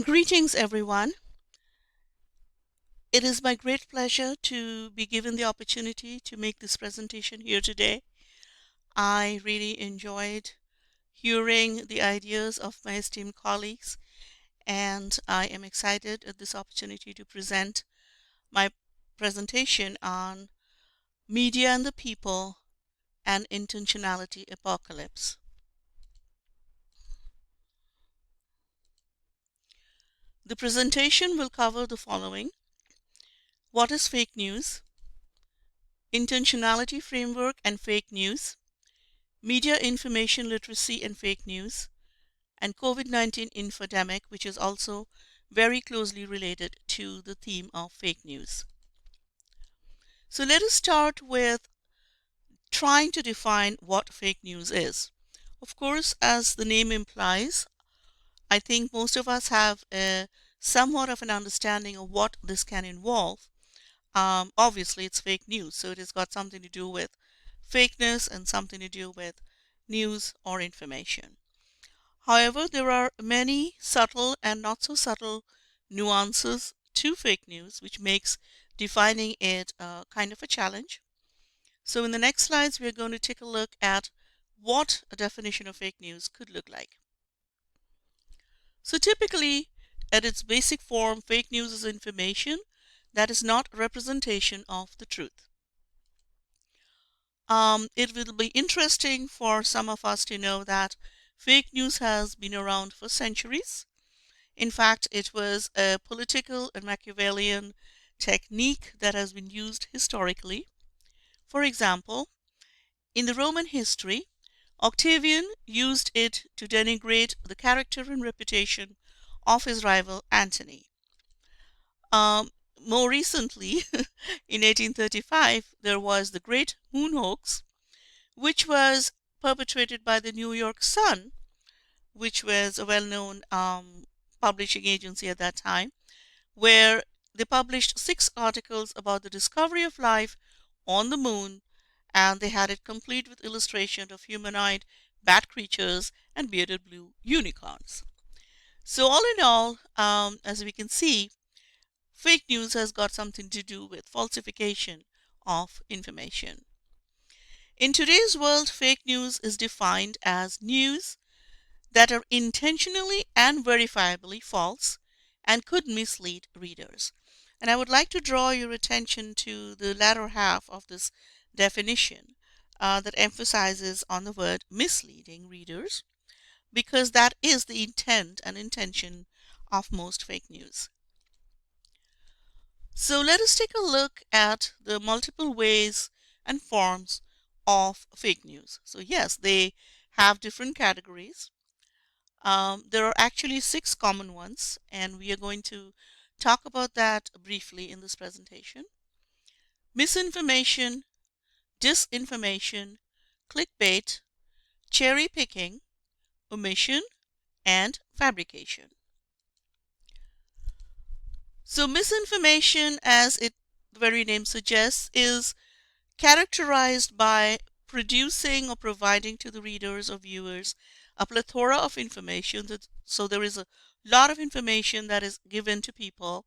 Greetings, everyone. It is my great pleasure to be given the opportunity to make this presentation here today. I really enjoyed hearing the ideas of my esteemed colleagues, and I am excited at this opportunity to present my presentation on Media and the People and Intentionality Apocalypse. The presentation will cover the following: what is fake news, intentionality framework and fake news, media information literacy and fake news, and COVID-19 infodemic, which is also very closely related to the theme of fake news. So let us start with trying to define what fake news is. Of course, as the name implies, I think most of us have somewhat of an understanding of what this can involve. Obviously, it's fake news, so it has got something to do with fakeness and something to do with news or information. However, there are many subtle and not so subtle nuances to fake news, which makes defining it kind of a challenge. So in the next slides, we're going to take a look at what a definition of fake news could look like. So typically, at its basic form, fake news is information that is not representation of the truth. It will be interesting for some of us to know that fake news has been around for centuries. In fact, it was a political and Machiavellian technique that has been used historically. For example, in the Roman history, Octavian used it to denigrate the character and reputation of his rival Antony. Um, More recently, in 1835, there was the Great Moon Hoax, which was perpetrated by the New York Sun, which was a well-known publishing agency at that time, where they published 6 articles about the discovery of life on the moon, and they had it complete with illustration of humanoid bat creatures and bearded blue unicorns. So all in all, as we can see, fake news has got something to do with falsification of information. In today's world, fake news is defined as news that are intentionally and verifiably false and could mislead readers. And I would like to draw your attention to the latter half of this definition that emphasizes on the word misleading readers, because that is the intent and intention of most fake news. So let us take a look at the multiple ways and forms of fake news. So yes, they have different categories. There are actually 6 common ones, and we are going to talk about that briefly in this presentation: misinformation, disinformation, clickbait, cherry picking, omission, and fabrication. So misinformation, as the very name suggests, is characterized by producing or providing to the readers or viewers a plethora of information. So there is a lot of information that is given to people,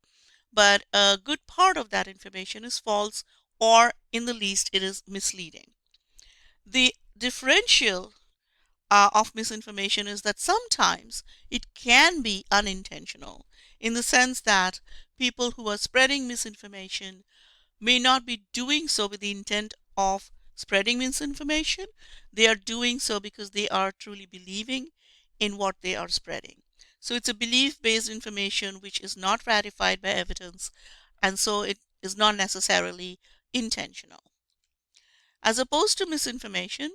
but a good part of that information is false, or in the least it is misleading. The differential of misinformation is that sometimes it can be unintentional, in the sense that people who are spreading misinformation may not be doing so with the intent of spreading misinformation. They are doing so because they are truly believing in what they are spreading. So it's a belief-based information which is not ratified by evidence, and so it is not necessarily intentional. As opposed to misinformation,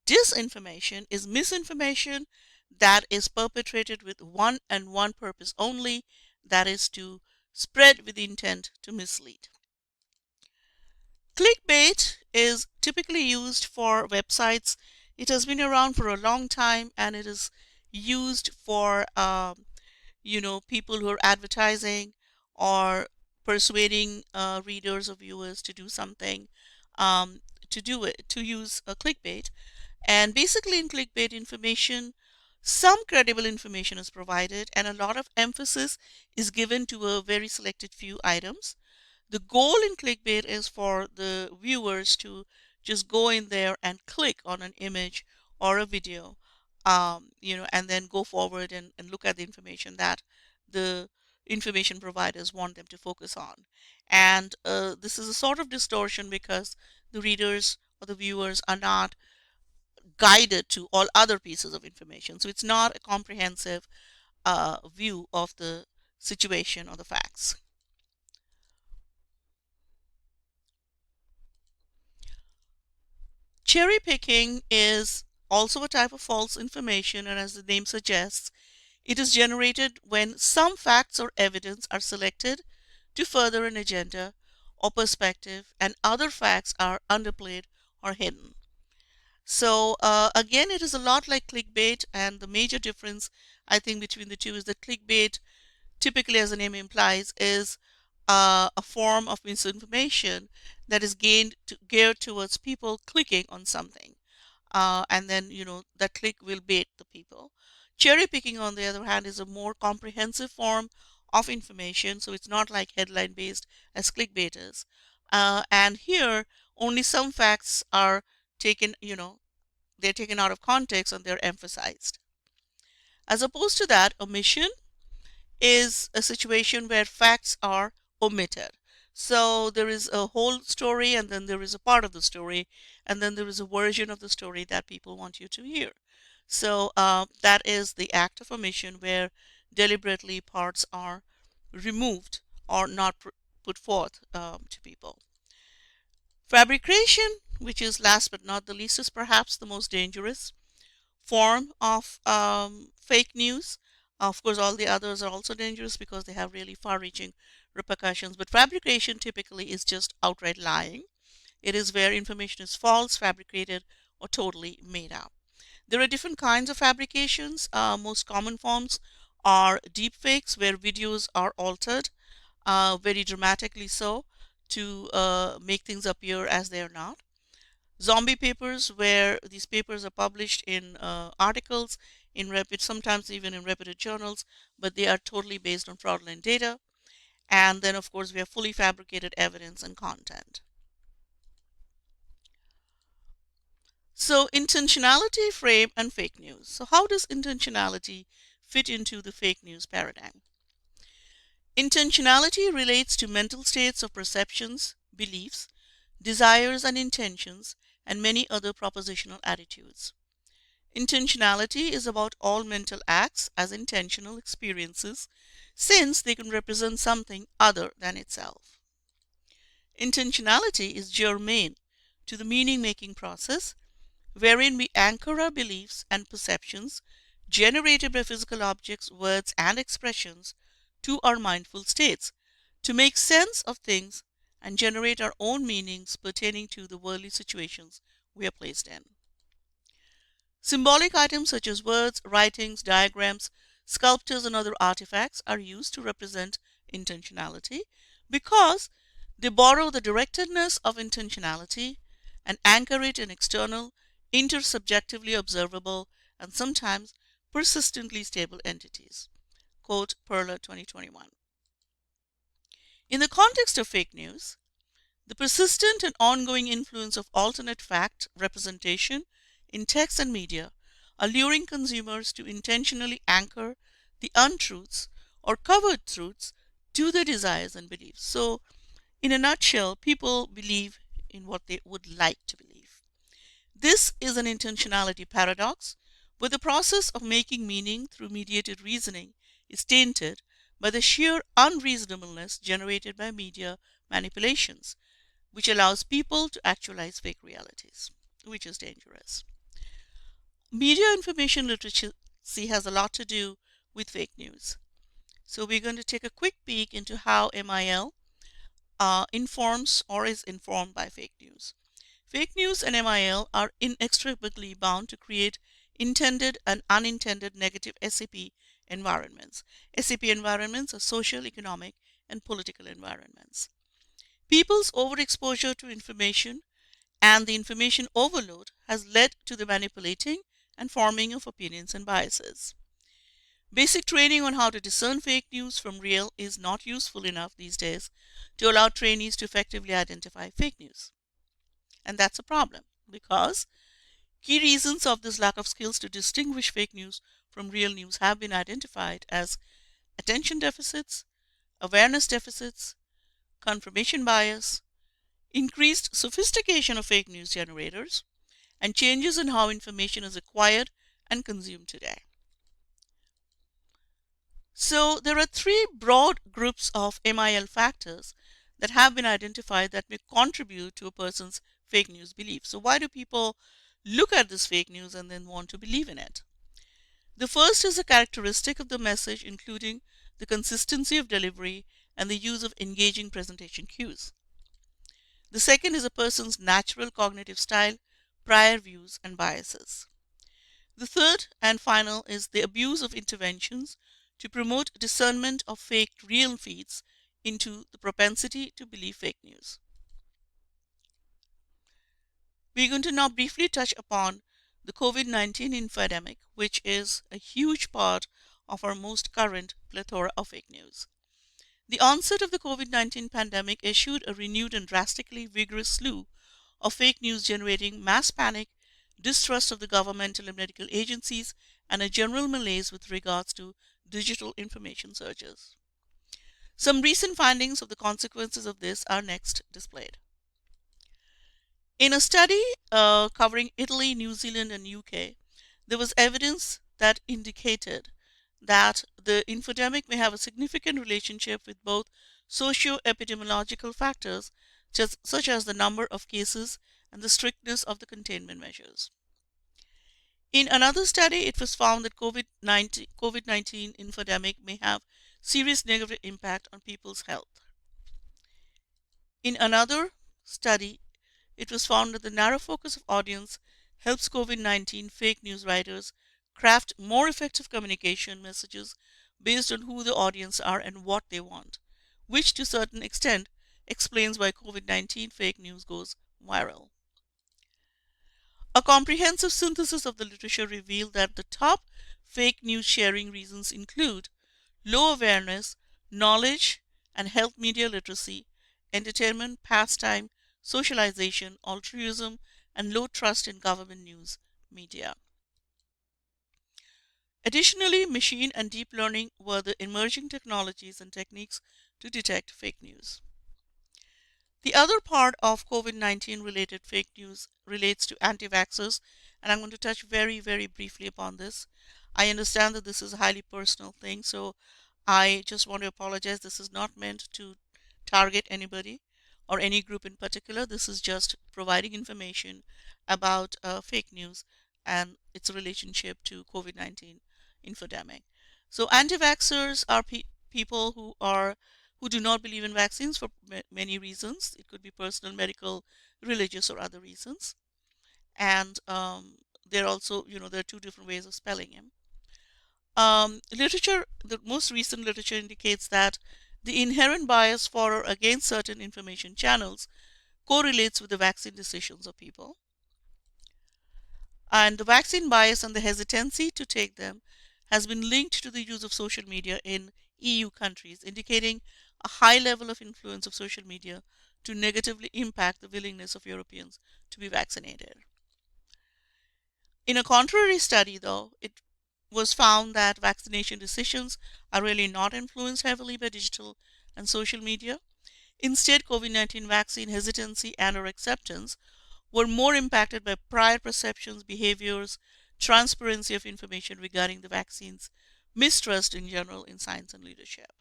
disinformation is misinformation that is perpetrated with one and one purpose only, that is to spread with the intent to mislead. Clickbait is typically used for websites. It has been around for a long time, and it is used for people who are advertising or persuading readers or viewers to do something, to use a clickbait. And basically in clickbait, information Some credible information is provided, and a lot of emphasis is given to a very selected few items. The goal in clickbait is for the viewers to just go in there and click on an image or a video, and then go forward and look at the information that the information providers want them to focus on. And this is a sort of distortion because the readers or the viewers are not guided to all other pieces of information. So it's not a comprehensive view of the situation or the facts. Cherry picking is also a type of false information, and as the name suggests, it is generated when some facts or evidence are selected to further an agenda or perspective, and other facts are underplayed or hidden. So, again, it is a lot like clickbait, and the major difference I think between the two is that clickbait, typically, as the name implies, is a form of misinformation that is geared towards people clicking on something, and then that click will bait the people. Cherry picking, on the other hand, is a more comprehensive form of information, so it's not like headline based as clickbait is. And here, only some facts are taken, they're taken out of context and they're emphasized. As opposed to that, omission is a situation where facts are omitted. So there is a whole story, and then there is a part of the story, and then there is a version of the story that people want you to hear. So that is the act of omission, where deliberately parts are removed or not put forth to people. Fabrication, which is last but not the least, is perhaps the most dangerous form of fake news. Of course, all the others are also dangerous because they have really far reaching repercussions. But fabrication typically is just outright lying. It is where information is false, fabricated, or totally made up. There are different kinds of fabrications. Most common forms are deepfakes, where videos are altered very dramatically so to make things appear as they are not. Zombie papers, where these papers are published in articles in sometimes even in reputed journals, but they are totally based on fraudulent data. And then of course we have fully fabricated evidence and content. So intentionality, frame, and fake news. So how does intentionality fit into the fake news paradigm? Intentionality relates to mental states of perceptions, beliefs, desires and intentions, and many other propositional attitudes. Intentionality is about all mental acts as intentional experiences, since they can represent something other than itself. Intentionality is germane to the meaning-making process, wherein we anchor our beliefs and perceptions generated by physical objects, words, and expressions to our mindful states to make sense of things and generate our own meanings pertaining to the worldly situations we are placed in. Symbolic items such as words, writings, diagrams, sculptures, and other artifacts are used to represent intentionality because they borrow the directedness of intentionality and anchor it in external, intersubjectively observable, and sometimes persistently stable entities. Quote Perler 2021. In the context of fake news, the persistent and ongoing influence of alternate fact representation in text and media, alluring consumers to intentionally anchor the untruths or covered truths to their desires and beliefs. So, in a nutshell, people believe in what they would like to believe. This is an intentionality paradox, where the process of making meaning through mediated reasoning is tainted by the sheer unreasonableness generated by media manipulations, which allows people to actualize fake realities, which is dangerous. Media information literacy has a lot to do with fake news. So we're going to take a quick peek into how MIL informs or is informed by fake news. Fake news and MIL are inextricably bound to create intended and unintended negative SAP environments. SAP environments are social, economic, and political environments. People's overexposure to information and the information overload has led to the manipulating and forming of opinions and biases. Basic training on how to discern fake news from real is not useful enough these days to allow trainees to effectively identify fake news. And that's a problem because key reasons of this lack of skills to distinguish fake news from real news have been identified as attention deficits, awareness deficits, confirmation bias, increased sophistication of fake news generators, and changes in how information is acquired and consumed today. So, there are three broad groups of MIL factors that have been identified that may contribute to a person's fake news belief. So, why do people look at this fake news and then want to believe in it? The first is a characteristic of the message, including the consistency of delivery and the use of engaging presentation cues. The second is a person's natural cognitive style, prior views, and biases. The third and final is the abuse of interventions to promote discernment of fake real feeds into the propensity to believe fake news. We're going to now briefly touch upon the COVID-19 infodemic, which is a huge part of our most current plethora of fake news. The onset of the COVID-19 pandemic issued a renewed and drastically vigorous slew of fake news generating mass panic, distrust of the governmental and medical agencies, and a general malaise with regards to digital information searches. Some recent findings of the consequences of this are next displayed. In a study covering Italy, New Zealand, and UK, there was evidence that indicated that the infodemic may have a significant relationship with both socio-epidemiological factors such as the number of cases and the strictness of the containment measures. In another study, it was found that COVID-19 infodemic may have serious negative impact on people's health. In another study, it was found that the narrow focus of audience helps COVID-19 fake news writers craft more effective communication messages based on who the audience are and what they want, which to a certain extent explains why COVID-19 fake news goes viral. A comprehensive synthesis of the literature revealed that the top fake news sharing reasons include low awareness, knowledge and health media literacy, entertainment, pastime, socialization, altruism, and low trust in government news media. Additionally, machine and deep learning were the emerging technologies and techniques to detect fake news. The other part of COVID-19 related fake news relates to anti-vaxxers, and I'm going to touch very, very briefly upon this. I understand that this is a highly personal thing, so I just want to apologize. This is not meant to target anybody or any group in particular. This is just providing information about fake news and its relationship to COVID-19 infodemic. So anti-vaxxers are people who do not believe in vaccines for many reasons. It could be personal, medical, religious, or other reasons. And there also, there are two different ways of spelling him. The most recent literature indicates that the inherent bias for or against certain information channels correlates with the vaccine decisions of people. And the vaccine bias and the hesitancy to take them has been linked to the use of social media in EU countries, indicating a high level of influence of social media to negatively impact the willingness of Europeans to be vaccinated. In a contrary study, though, it was found that vaccination decisions are really not influenced heavily by digital and social media. Instead, COVID-19 vaccine hesitancy and or acceptance were more impacted by prior perceptions, behaviors, transparency of information regarding the vaccines, mistrust in general in science and leadership.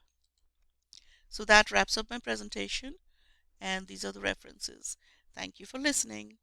So that wraps up my presentation, and these are the references. Thank you for listening.